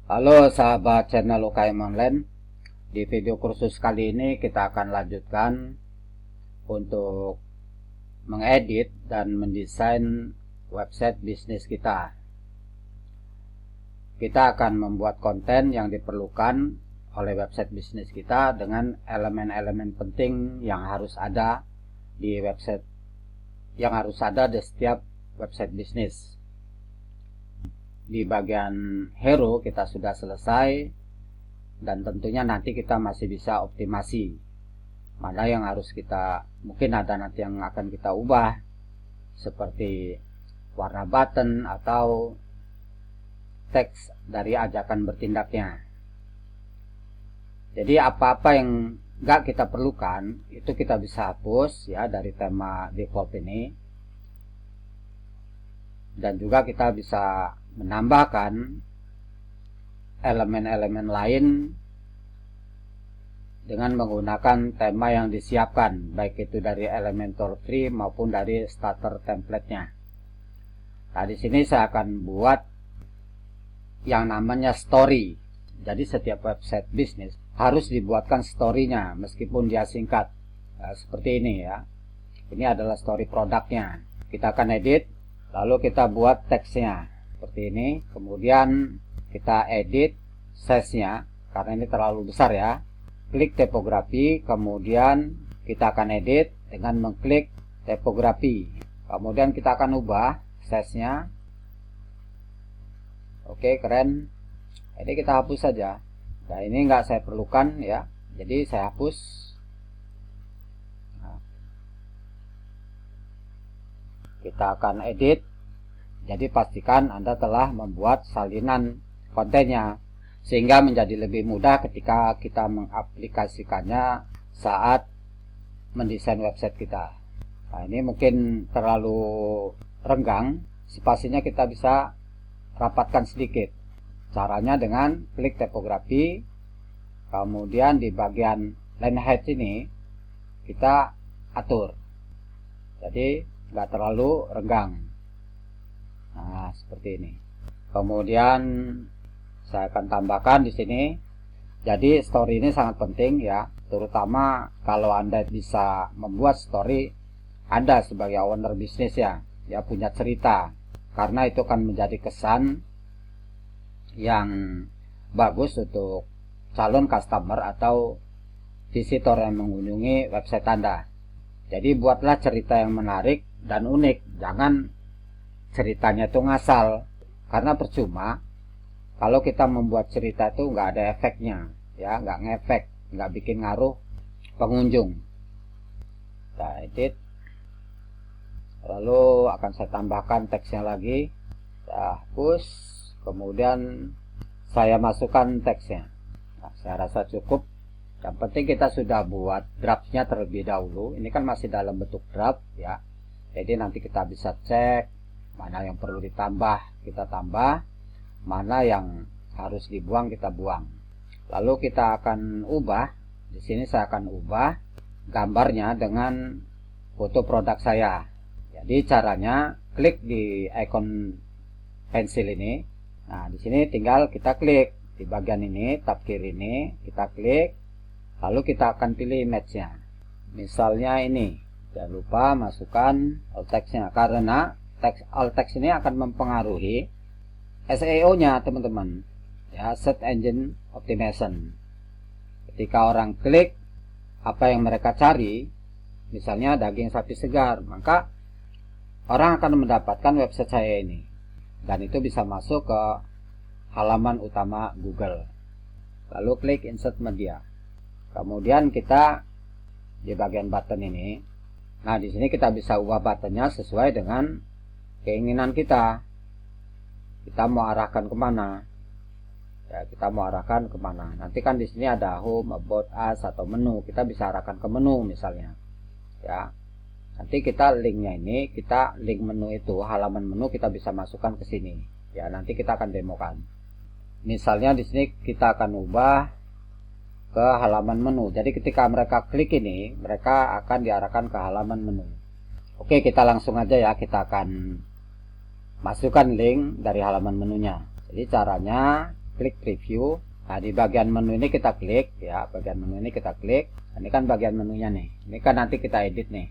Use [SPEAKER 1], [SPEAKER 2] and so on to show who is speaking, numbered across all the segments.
[SPEAKER 1] Halo sahabat channel UKM Online. Di video kursus kali ini kita akan lanjutkan untuk mengedit dan mendesain website bisnis kita. Kita akan membuat konten yang diperlukan oleh website bisnis kita dengan elemen-elemen penting yang harus ada di website, yang harus ada di setiap website bisnis. Di bagian hero kita sudah selesai, dan tentunya nanti kita masih bisa optimasi mana yang harus kita, mungkin ada nanti yang akan kita ubah seperti warna button atau teks dari ajakan bertindaknya. Jadi apa-apa yang nggak kita perlukan itu kita bisa hapus ya dari tema default ini, dan juga kita bisa menambahkan elemen-elemen lain dengan menggunakan tema yang disiapkan, baik itu dari Elementor Free maupun dari starter template-nya. Nah, di sini saya akan buat yang namanya story. Jadi setiap website bisnis harus dibuatkan story-nya meskipun dia singkat. Nah, seperti ini ya. Ini adalah story produknya. Kita akan edit, lalu kita buat teksnya seperti ini. Kemudian kita edit size-nya karena ini terlalu besar ya. Klik tipografi, kemudian kita akan edit dengan mengklik tipografi. Kemudian kita akan ubah size-nya. Oke, keren. Jadi kita hapus saja. Nah, ini nggak saya perlukan ya. Jadi saya hapus. Nah, kita akan edit. Jadi pastikan Anda telah membuat salinan kontennya sehingga menjadi lebih mudah ketika kita mengaplikasikannya saat mendesain website kita. Nah, ini mungkin terlalu renggang, spasinya kita bisa rapatkan sedikit. Caranya dengan klik tipografi, kemudian di bagian line height ini kita atur, jadi nggak terlalu renggang. Nah, seperti ini. Kemudian saya akan tambahkan di sini. Jadi story ini sangat penting ya, terutama kalau Anda bisa membuat story, Anda sebagai owner bisnis ya punya cerita, karena itu akan menjadi kesan yang bagus untuk calon customer atau visitor yang mengunjungi website Anda. Jadi buatlah cerita yang menarik dan unik, jangan ceritanya itu ngasal, karena percuma kalau kita membuat cerita itu nggak ada efeknya ya, nggak ngefek, nggak bikin ngaruh pengunjung. Nah, edit, lalu akan saya tambahkan teksnya lagi, saya hapus, kemudian saya masukkan teksnya. Nah, saya rasa cukup. Yang penting kita sudah buat draftnya terlebih dahulu. Ini kan masih dalam bentuk draft ya, jadi nanti kita bisa cek mana yang perlu ditambah, kita tambah, mana yang harus dibuang, kita buang. Lalu kita akan ubah. Di sini saya akan ubah gambarnya dengan foto produk saya. Jadi caranya klik di icon pensil ini. Nah, di sini tinggal kita klik di bagian ini, tab kiri ini, kita klik. Lalu kita akan pilih image-nya. Misalnya ini. Jangan lupa masukkan alt text-nya, karena alt text ini akan mempengaruhi SEO-nya teman-teman ya, search engine optimization. Ketika orang klik apa yang mereka cari, misalnya daging sapi segar, maka orang akan mendapatkan website saya ini, dan itu bisa masuk ke halaman utama Google. Lalu klik insert media, kemudian kita di bagian button ini. Nah, di sini kita bisa ubah buttonnya sesuai dengan keinginan kita. Kita mau arahkan kemana ya, kita mau arahkan kemana. Nanti kan di sini ada home, about us, atau menu. Kita bisa arahkan ke menu misalnya ya. Nanti kita linknya ini, kita link menu itu, halaman menu kita bisa masukkan ke sini ya. Nanti kita akan demokan. Misalnya di sini kita akan ubah ke halaman menu. Jadi ketika mereka klik ini, mereka akan diarahkan ke halaman menu. Oke, kita langsung aja ya, kita akan masukkan link dari halaman menunya. Jadi caranya klik preview. Nah, di bagian menu ini kita klik ya, bagian menu ini kita klik. Ini kan bagian menunya nih. Ini kan nanti kita edit nih.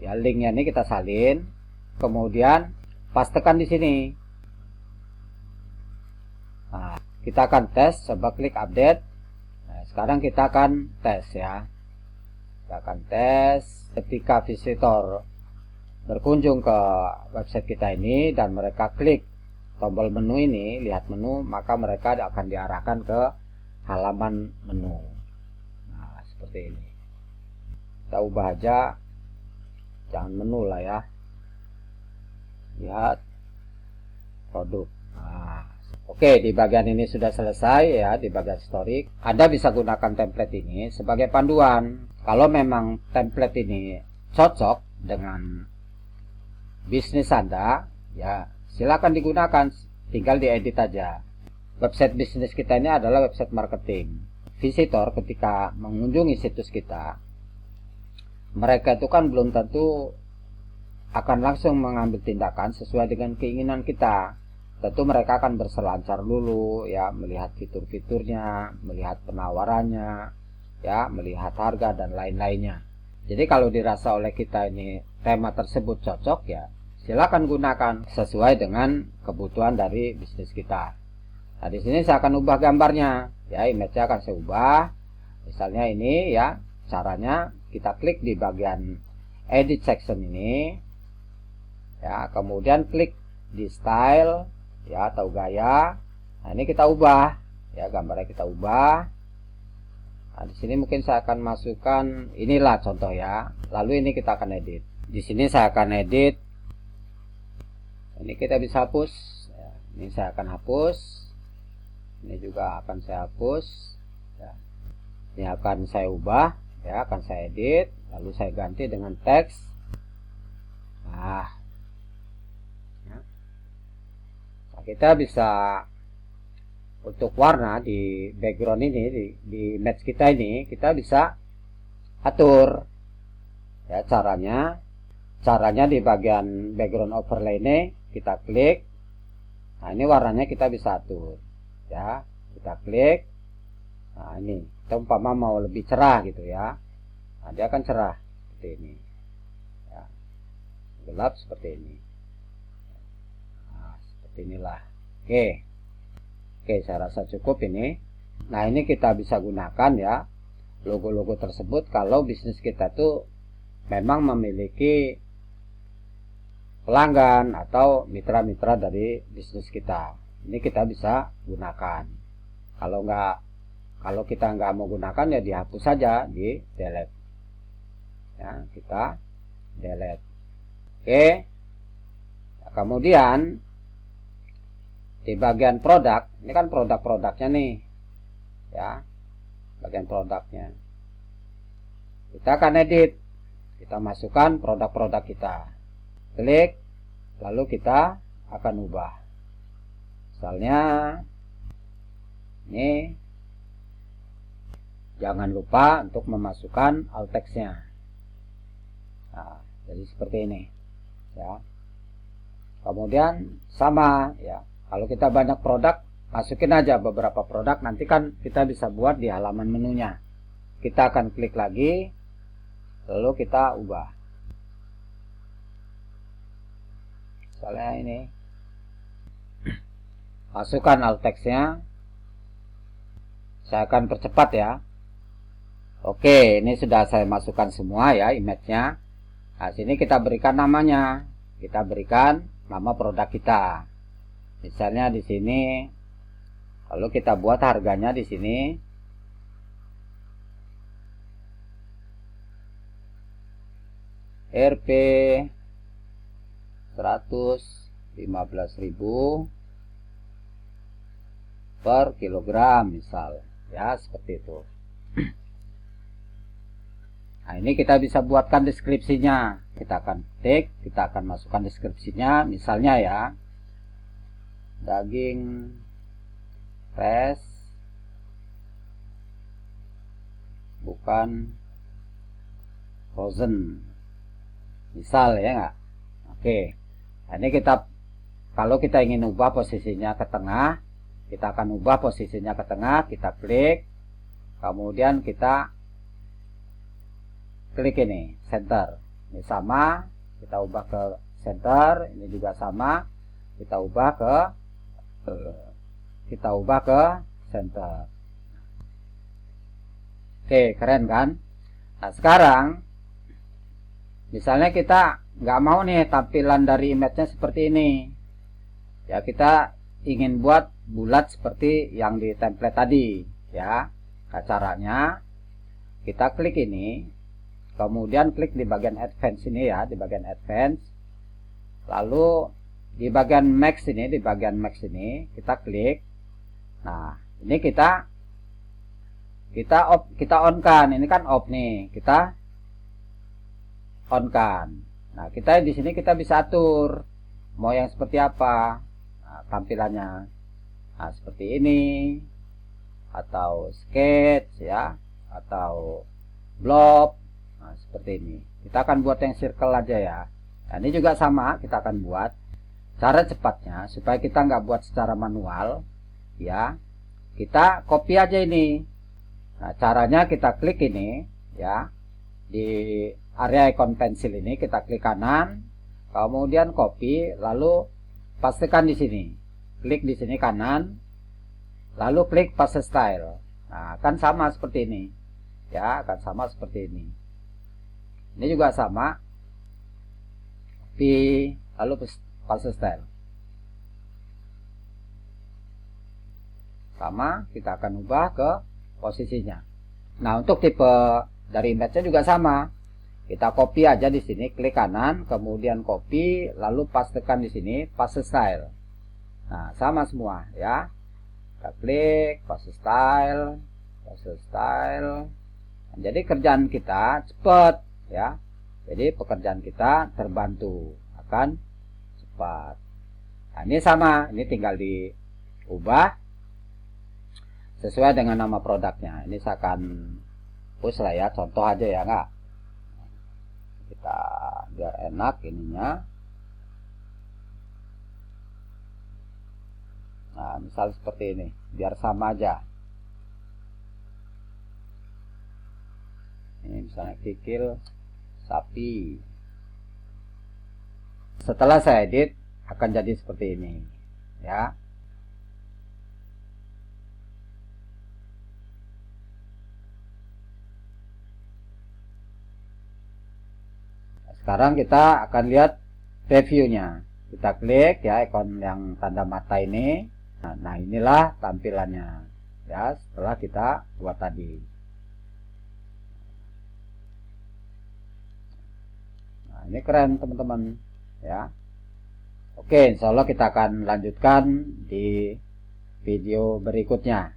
[SPEAKER 1] Ya, linknya ini kita salin. Kemudian pastekan di sini. Nah, kita akan tes, coba klik update. Nah, sekarang kita akan tes ya. Kita akan tes ketika visitor berkunjung ke website kita ini dan mereka klik tombol menu ini, lihat menu, maka mereka akan diarahkan ke halaman menu. Nah, seperti ini. Kita ubah aja, jangan menu lah ya. Lihat produk. Nah, oke, di bagian ini sudah selesai ya, di bagian story. Anda bisa gunakan template ini sebagai panduan. Kalau memang template ini cocok dengan bisnis Anda, ya silakan digunakan, tinggal diedit aja. Website bisnis kita ini adalah website marketing. Visitor ketika mengunjungi situs kita, mereka itu kan belum tentu akan langsung mengambil tindakan sesuai dengan keinginan kita. Tentu mereka akan berselancar dulu ya, melihat fitur-fiturnya, melihat penawarannya, ya, melihat harga dan lain-lainnya. Jadi kalau dirasa oleh kita ini tema tersebut cocok, ya silakan gunakan sesuai dengan kebutuhan dari bisnis kita. Nah, di sini saya akan ubah gambarnya, ya, image-nya akan saya ubah. Misalnya ini ya, caranya kita klik di bagian edit section ini, ya, kemudian klik di style, ya, atau gaya. Nah, ini kita ubah, ya, gambarnya kita ubah. Nah, di sini mungkin saya akan masukkan inilah contoh ya. Lalu ini kita akan edit. Di sini saya akan edit. Ini kita bisa hapus. Ya, ini saya akan hapus. Ini juga akan saya hapus. Ya. Ini akan saya ubah. Ya, akan saya edit. Lalu saya ganti dengan teks. Nah, ya. Nah, kita bisa untuk warna di background ini, di image kita ini, kita bisa atur. Ya, caranya di bagian background overlay ini kita klik. Nah, ini warnanya kita bisa atur. Ya, kita klik. Nah, ini kita umpama mau lebih cerah gitu ya. Nah, dia akan cerah seperti ini. Ya, gelap seperti ini. Nah, seperti inilah. Oke, saya rasa cukup ini. Nah, ini kita bisa gunakan ya logo-logo tersebut kalau bisnis kita tuh memang memiliki pelanggan atau mitra-mitra dari bisnis kita. Ini kita bisa gunakan. Kalau kita nggak mau gunakan ya dihapus saja, di delete. Ya, kita delete. Oke. Nah, kemudian di bagian produk, ini kan produk-produknya nih. Ya. Bagian produknya. Kita akan edit. Kita masukkan produk-produk kita. Klik, lalu kita akan ubah. Misalnya ini, jangan lupa untuk memasukkan alt text-nya. Nah, jadi seperti ini ya. Kemudian sama ya, kalau kita banyak produk, masukin aja beberapa produk, nanti kan kita bisa buat di halaman menunya. Kita akan klik lagi, lalu kita ubah. Misalnya ini, masukkan alt text-nya. Saya akan percepat ya. Oke, ini sudah saya masukkan semua ya image-nya. Nah, sini kita berikan namanya. Kita berikan nama produk kita. Misalnya di sini, lalu kita buat harganya di sini. Rp 115.000 per kilogram misal ya, seperti itu. Nah, ini kita bisa buatkan deskripsinya. Kita akan ketik, kita akan masukkan deskripsinya, misalnya ya, daging fresh bukan frozen misal ya nggak. Oke, nah, ini kita, kalau kita ingin ubah posisinya ke tengah, Kita akan ubah posisinya ke tengah, kita klik, kemudian kita klik ini center. Ini sama, kita ubah ke center, ini juga sama, kita ubah ke center. Oke, keren kan? Nah, sekarang misalnya kita nggak mau nih tampilan dari image-nya seperti ini. Ya, kita ingin buat bulat seperti yang di template tadi, ya. Nah, caranya kita klik ini, kemudian klik di bagian advance ini ya, di bagian advance. Lalu di bagian max ini, kita klik. Nah, ini kita on kan, ini kan off nih, kita on kan. Nah, kita di sini kita bisa atur mau yang seperti apa. Nah, tampilannya, nah, seperti ini, atau sketch ya, atau blob. Nah, seperti ini. Kita akan buat yang circle aja ya. Nah, ini juga sama, kita akan buat. Cara cepatnya supaya kita nggak buat secara manual, ya, kita copy aja ini. Nah, caranya kita klik ini ya, di area icon pensil ini kita klik kanan, kemudian copy, lalu pastekan di sini. Klik di sini kanan, lalu klik paste style. Nah, akan sama seperti ini. Ya, akan sama seperti ini. Ini juga sama. Copy, lalu paste style. Sama, kita akan ubah ke posisinya. Nah, untuk tipe dari image-nya juga sama. Kita copy aja di sini, klik kanan, kemudian copy, lalu pastekan di sini, paste style. Nah, sama semua ya. Kita klik, paste style, paste style. Nah, jadi kerjaan kita cepat ya. Jadi pekerjaan kita terbantu, akan cepat. Nah, ini sama, ini tinggal diubah sesuai dengan nama produknya. Ini saya akan push lah ya, contoh aja ya, enggak, kita biar enak ininya. Nah, misal seperti ini, biar sama aja. Ini misalnya kikil sapi. Setelah saya edit akan jadi seperti ini ya. Sekarang kita akan lihat reviewnya. Kita klik ya ikon yang tanda mata ini. Nah, inilah tampilannya ya setelah kita buat tadi. Nah, ini keren teman-teman ya. Oke, insya Allah kita akan lanjutkan di video berikutnya.